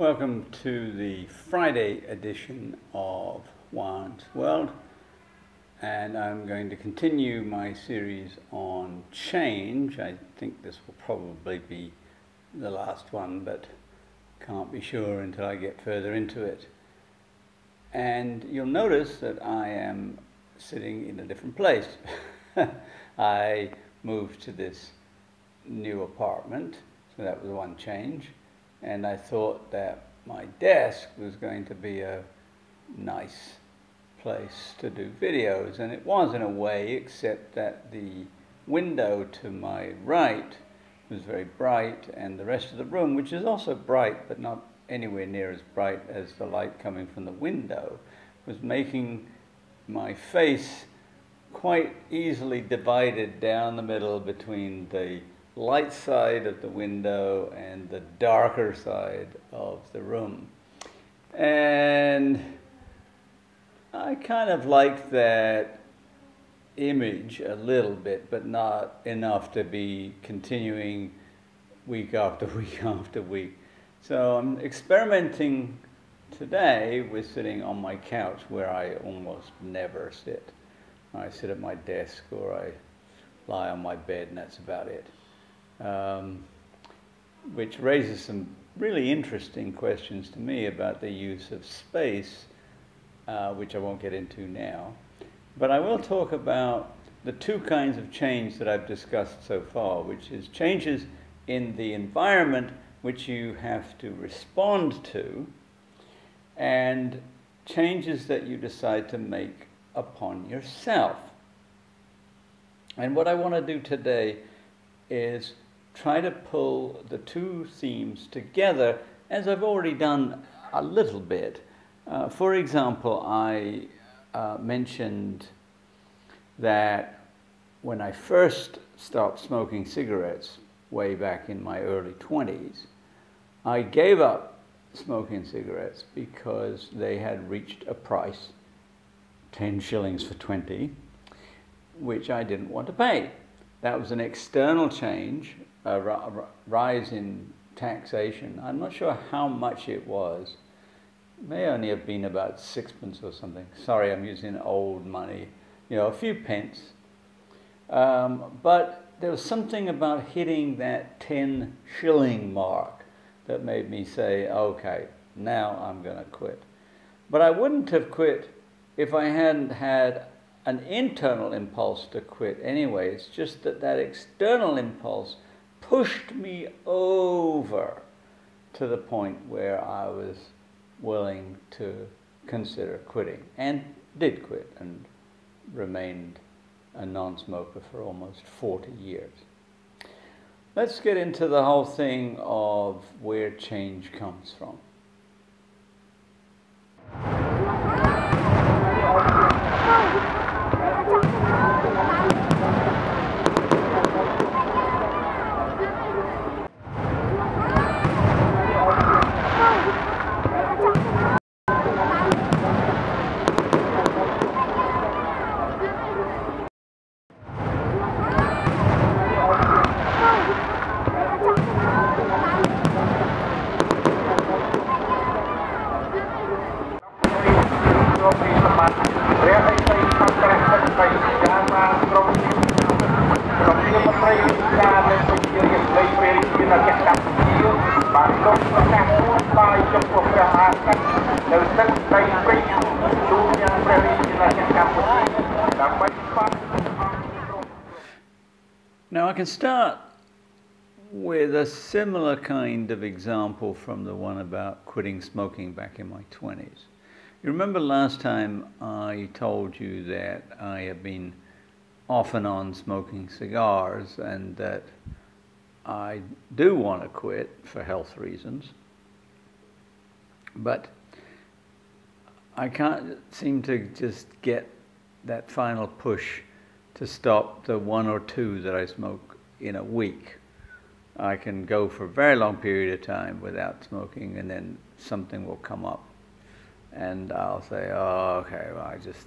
Welcome to the Friday edition of Juan's World, and I'm going to continue my series on change. I think this will probably be the last one, but can't be sure until I get further into it. And you'll notice that I am sitting in a different place. I moved to this new apartment, so that was one change. And I thought that my desk was going to be a nice place to do videos, and it was in a way, except that the window to my right was very bright, and the rest of the room, which is also bright but not anywhere near as bright as the light coming from the window, was making my face quite easily divided down the middle between the light side of the window and the darker side of the room. And I kind of like that image a little bit, but not enough to be continuing week after week after week. So I'm experimenting today with sitting on my couch, where I almost never sit. I sit at my desk or I lie on my bed, and that's about it. Which raises some really interesting questions to me about the use of space, which I won't get into now. But I will talk about the two kinds of change that I've discussed so far, which is changes in the environment which you have to respond to, and changes that you decide to make upon yourself. And what I want to do today is try to pull the two themes together, as I've already done a little bit. For example, I mentioned that when I first stopped smoking cigarettes way back in my early 20s, I gave up smoking cigarettes because they had reached a price, 10 shillings for 20, which I didn't want to pay. That was an external change, a rise in taxation. I'm not sure how much it was. It may only have been about sixpence or something. Sorry, I'm using old money. You know, a few pence. But there was something about hitting that 10 shilling mark that made me say, okay, now I'm going to quit. But I wouldn't have quit if I hadn't had an internal impulse to quit anyway. It's just that that external impulse pushed me over to the point where I was willing to consider quitting, and did quit, and remained a non-smoker for almost 40 years. Let's get into the whole thing of where change comes from. Now I can start with a similar kind of example from the one about quitting smoking back in my 20s. You remember last time I told you that I have been off and on smoking cigars, and that I do want to quit for health reasons, but I can't seem to just get that final push to stop the one or two that I smoke in a week. I can go for a very long period of time without smoking, and then something will come up and I'll say, oh, okay, well, I just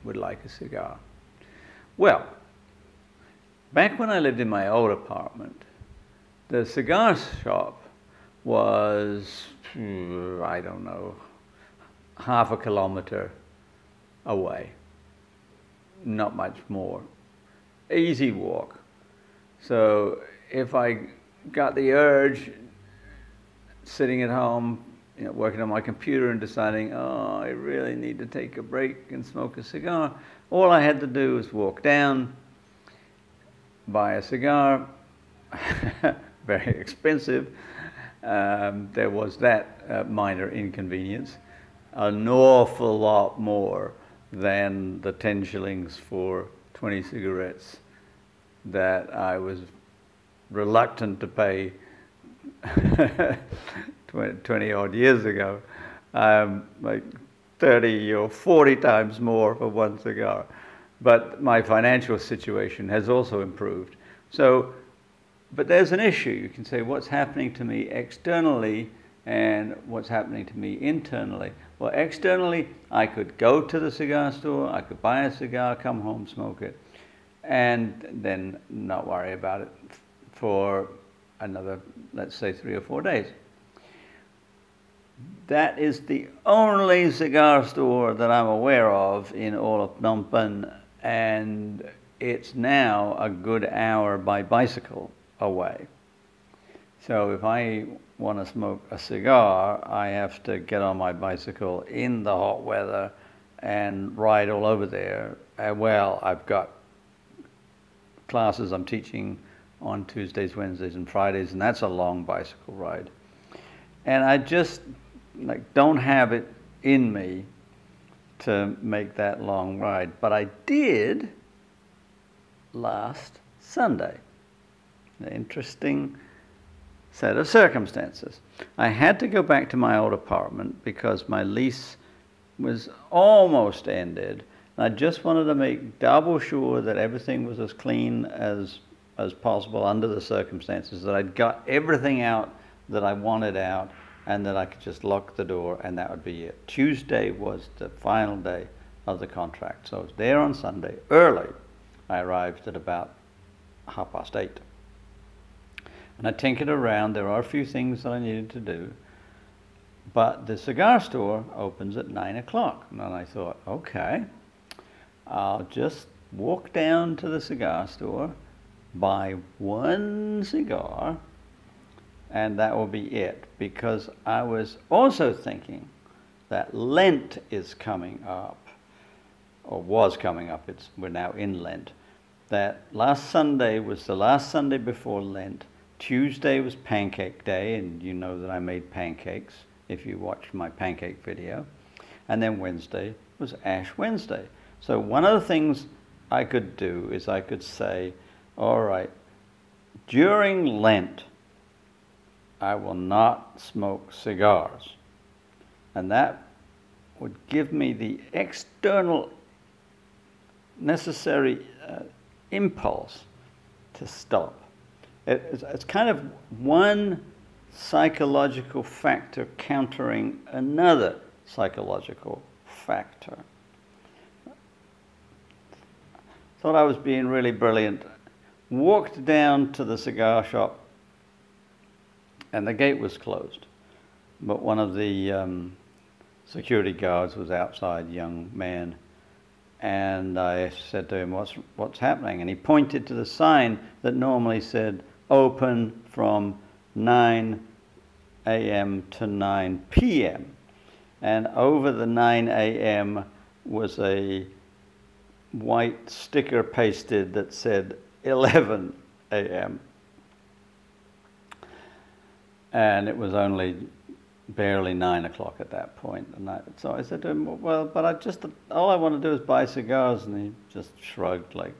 would like a cigar. Well, back when I lived in my old apartment, the cigar shop was, I don't know, half a kilometer away. Not much more. Easy walk. So if I got the urge, sitting at home, you know, working on my computer and deciding, oh, I really need to take a break and smoke a cigar, all I had to do was walk down, buy a cigar, very expensive. There was that minor inconvenience, an awful lot more than the 10 shillings for 20 cigarettes that I was reluctant to pay 20 odd years ago, like 30 or 40 times more for one cigar. But my financial situation has also improved. So, but there's an issue. You can say, what's happening to me externally and what's happening to me internally? Well, externally, I could go to the cigar store, I could buy a cigar, come home, smoke it, and then not worry about it for another, let's say, 3 or 4 days. That is the only cigar store that I'm aware of in all of Phnom Penh, and it's now a good hour by bicycle away. So if I want to smoke a cigar, I have to get on my bicycle in the hot weather and ride all over there. Well, I've got classes I'm teaching on Tuesdays, Wednesdays, and Fridays, and that's a long bicycle ride. And I just don't have it in me to make that long ride. But I did last Sunday. An interesting set of circumstances. I had to go back to my old apartment because my lease was almost ended. And I just wanted to make double sure that everything was as clean as possible under the circumstances, that I'd got everything out that I wanted out, and that I could just lock the door and that would be it. Tuesday was the final day of the contract. So I was there on Sunday early. I arrived at about 8:30. And I tinkered around. There are a few things that I needed to do. But the cigar store opens at 9 o'clock. And I thought, okay, I'll just walk down to the cigar store, buy one cigar, and that will be it. Because I was also thinking that Lent is coming up, or was coming up. We're now in Lent. That last Sunday was the last Sunday before Lent. Tuesday was Pancake Day, and you know that I made pancakes if you watched my pancake video. And then Wednesday was Ash Wednesday. So one of the things I could do is I could say, all right, during Lent, I will not smoke cigars. And that would give me the external necessary impulse to stop. It's kind of one psychological factor countering another psychological factor. Thought I was being really brilliant. Walked down to the cigar shop, and the gate was closed. But one of the security guards was outside, young man. And I said to him, what's happening? And he pointed to the sign that normally said, open from 9 a.m. to 9 p.m. And over the 9 a.m. was a white sticker pasted that said 11 a.m. And it was only barely 9 o'clock at that point. And so I said to him, well, but all I want to do is buy cigars. And he just shrugged like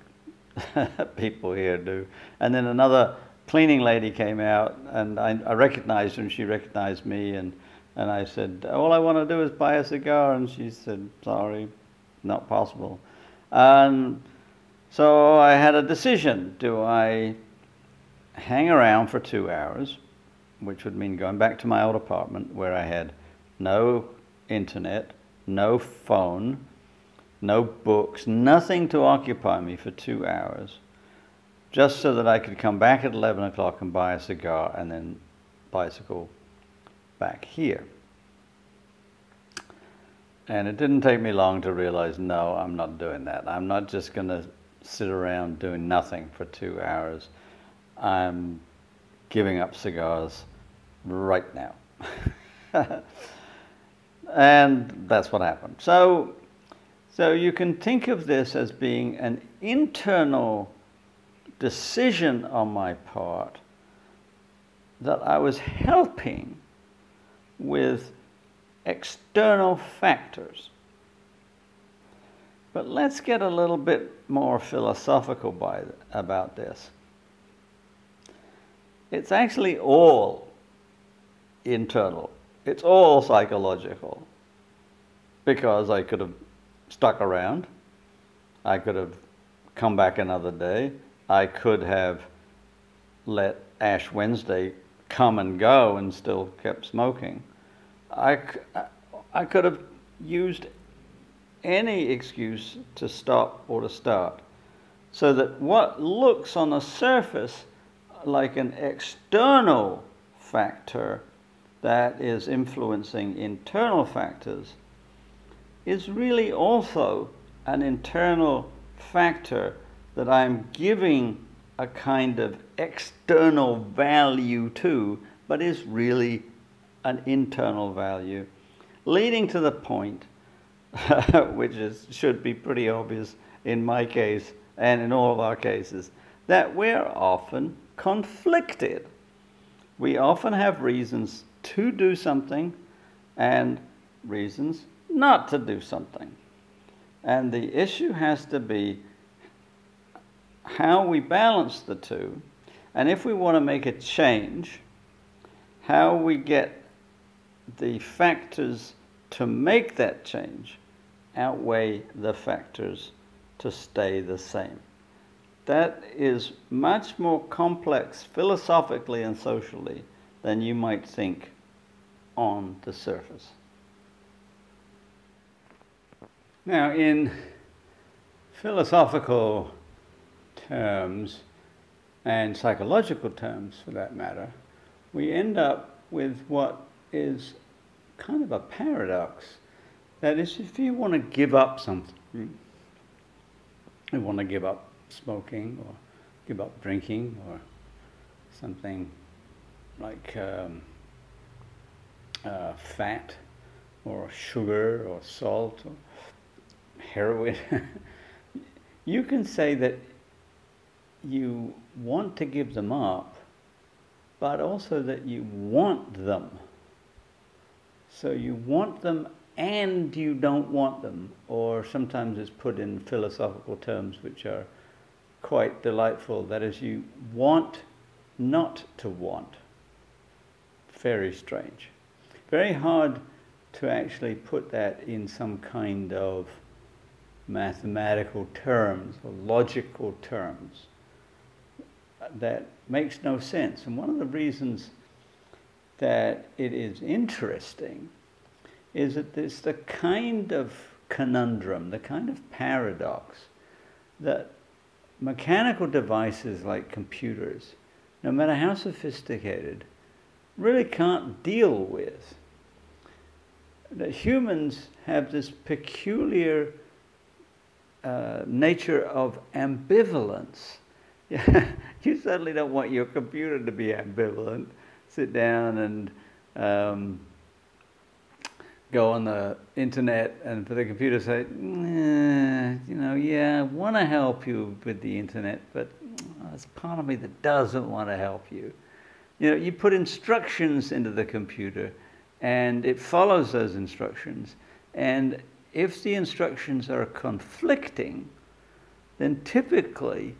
people here do. And then another cleaning lady came out, and I recognized her, and she recognized me. And I said, all I want to do is buy a cigar. And she said, sorry, not possible. And so I had a decision. Do I hang around for 2 hours, which would mean going back to my old apartment where I had no internet, no phone, no books, nothing to occupy me for 2 hours, just so that I could come back at 11 o'clock and buy a cigar and then bicycle back here. And it didn't take me long to realize, no, I'm not doing that. I'm not just going to sit around doing nothing for 2 hours. I'm giving up cigars right now. And that's what happened. So you can think of this as being an internal decision on my part that I was helping with external factors. But let's get a little bit more philosophical about this. It's actually all internal. It's all psychological. Because I could have stuck around. I could have come back another day. I could have let Ash Wednesday come and go and still kept smoking. I could have used any excuse to stop or to start. So that what looks on the surface like an external factor that is influencing internal factors is really also an internal factor that I'm giving a kind of external value to, but is really an internal value, leading to the point, which should be pretty obvious in my case and in all of our cases, that we're often conflicted. We often have reasons to do something and reasons not to do something. And the issue has to be how we balance the two, and if we want to make a change, how we get the factors to make that change outweigh the factors to stay the same. That is much more complex philosophically and socially than you might think on the surface. Now, in philosophical terms, and psychological terms for that matter, we end up with what is kind of a paradox. That is, if you want to give up something, you want to give up smoking or give up drinking or something like fat or sugar or salt or heroin, you can say that you want to give them up, but also that you want them. So you want them and you don't want them, or sometimes it's put in philosophical terms which are quite delightful. That is, you want not to want. Very strange. Very hard to actually put that in some kind of mathematical terms or logical terms. That makes no sense. And one of the reasons that it is interesting is that it's the kind of conundrum, the kind of paradox that mechanical devices like computers, no matter how sophisticated, really can't deal with. That humans have this peculiar nature of ambivalence. You certainly don't want your computer to be ambivalent. Sit down and go on the internet and for the computer to say, yeah, I want to help you with the internet, but there's part of me that doesn't want to help you. You put instructions into the computer and it follows those instructions. And if the instructions are conflicting, then typically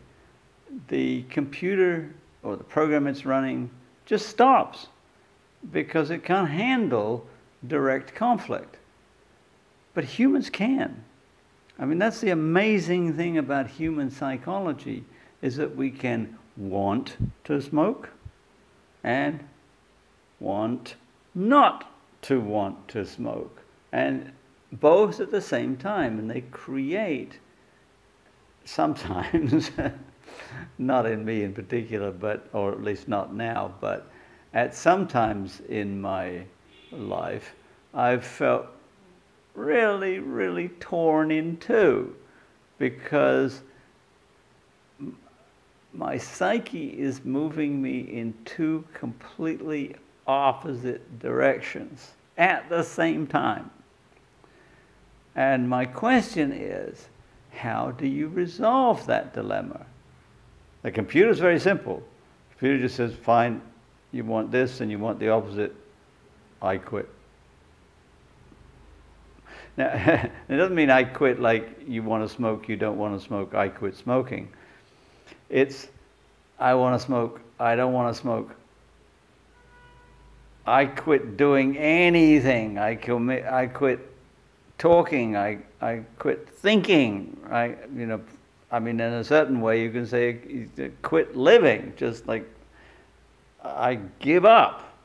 the computer or the program it's running just stops because it can't handle direct conflict. But humans can. I mean, that's the amazing thing about human psychology, is that we can want to smoke and want not to want to smoke, and both at the same time, and they create sometimes not in me in particular, but, or at least not now, but at sometimes in my life, I've felt really, really torn in two, because my psyche is moving me in two completely opposite directions at the same time. And my question is, how do you resolve that dilemma? The computer's very simple. The computer just says, fine, you want this and you want the opposite, I quit. Now, it doesn't mean I quit like you want to smoke, you don't want to smoke, I quit smoking. It's, I want to smoke, I don't want to smoke. I quit doing anything. I quit talking. I quit thinking. I mean, in a certain way, you can say quit living. Just like I give up.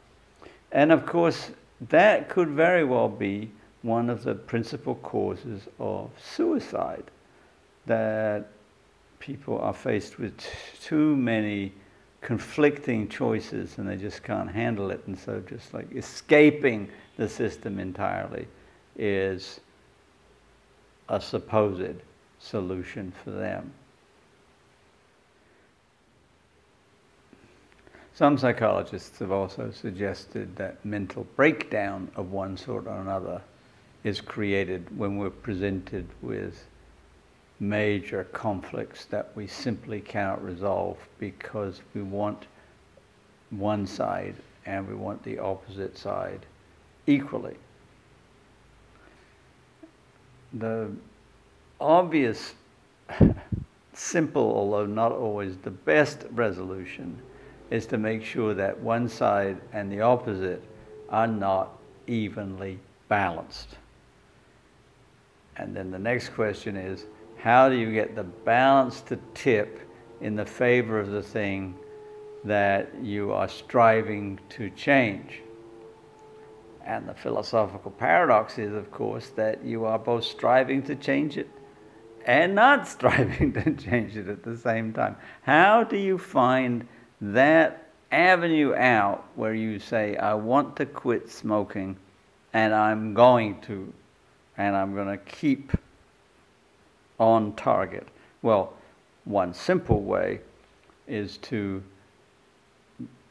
And of course, that could very well be one of the principal causes of suicide. That people are faced with too many conflicting choices and they just can't handle it, and so just like escaping the system entirely is a supposed solution for them. Some psychologists have also suggested that mental breakdown of one sort or another is created when we're presented with major conflicts that we simply cannot resolve because we want one side and we want the opposite side equally. The obvious, simple, although not always the best resolution, is to make sure that one side and the opposite are not evenly balanced. And then the next question is, how do you get the balance to tip in the favor of the thing that you are striving to change? And the philosophical paradox is, of course, that you are both striving to change it and not striving to change it at the same time. How do you find that avenue out where you say, I want to quit smoking and I'm going to, and I'm going to keep on target? Well, one simple way is to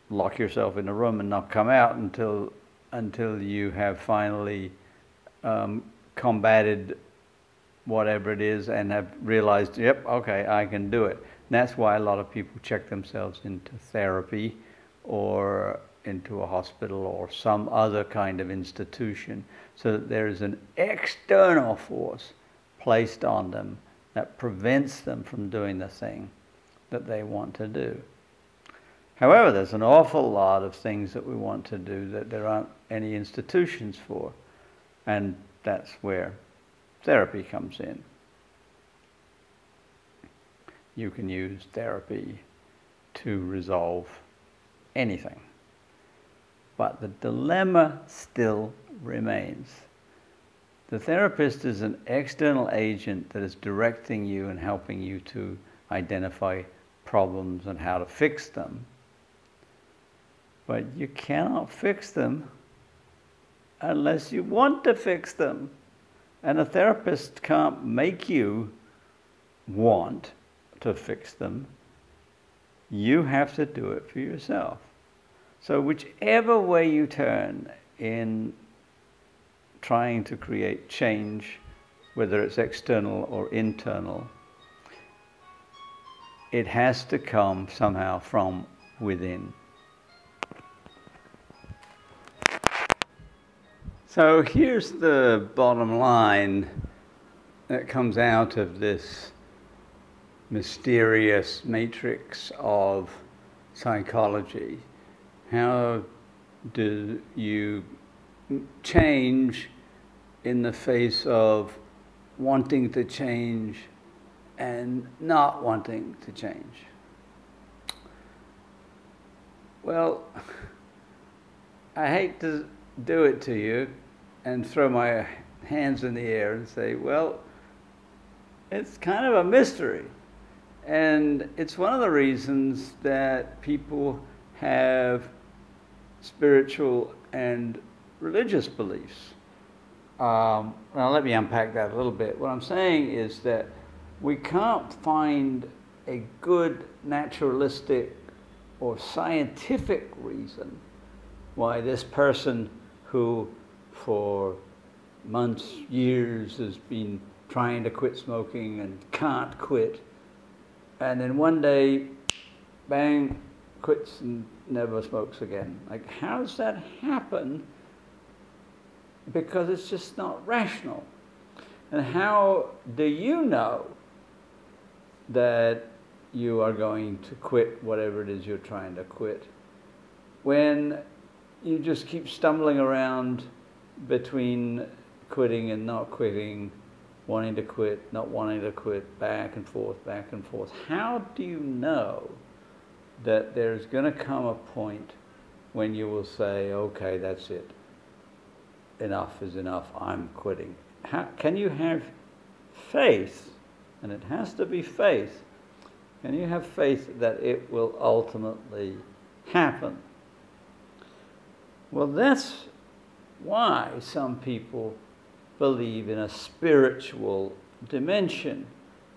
lock yourself in a room and not come out until you have finally combated whatever it is and have realized, yep, okay, I can do it. And that's why a lot of people check themselves into therapy or into a hospital or some other kind of institution, so that there is an external force placed on them that prevents them from doing the thing that they want to do. However, there's an awful lot of things that we want to do that there aren't any institutions for, and that's where therapy comes in. You can use therapy to resolve anything, but the dilemma still remains. The therapist is an external agent that is directing you and helping you to identify problems and how to fix them. But you cannot fix them unless you want to fix them. And a therapist can't make you want to fix them. You have to do it for yourself. So whichever way you turn in trying to create change, whether it's external or internal, it has to come somehow from within. So here's the bottom line that comes out of this mysterious matrix of psychology. How do you change in the face of wanting to change and not wanting to change? Well, I hate to do it to you and throw my hands in the air and say, well, it's kind of a mystery. And it's one of the reasons that people have spiritual and religious beliefs. Now let me unpack that a little bit. What I'm saying is that we can't find a good naturalistic or scientific reason why this person who for months, years has been trying to quit smoking and can't quit, and then one day, bang, quits and never smokes again. Like, how does that happen? Because it's just not rational. And how do you know that you are going to quit whatever it is you're trying to quit when you just keep stumbling around between quitting and not quitting, wanting to quit, not wanting to quit, back and forth, back and forth? How do you know that there's going to come a point when you will say, okay, that's it. Enough is enough, I'm quitting? How can you have faith, and it has to be faith, can you have faith that it will ultimately happen? Well, that's why some people believe in a spiritual dimension,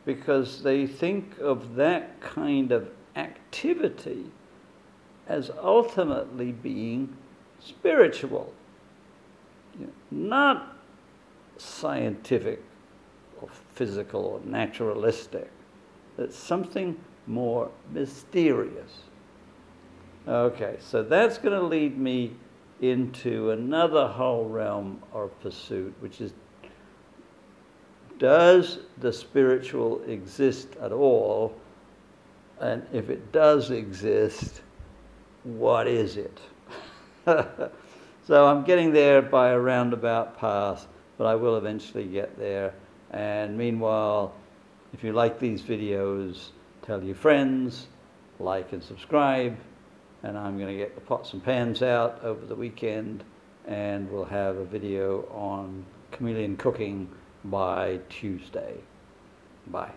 because they think of that kind of activity as ultimately being spiritual, not scientific or physical or naturalistic. It's something more mysterious. Okay, so that's going to lead me into another whole realm of pursuit, which is, does the spiritual exist at all? And if it does exist, what is it? So I'm getting there by a roundabout path, but I will eventually get there. And meanwhile, if you like these videos, tell your friends, like and subscribe. And I'm going to get the pots and pans out over the weekend, and we'll have a video on chameleon cooking by Tuesday. Bye.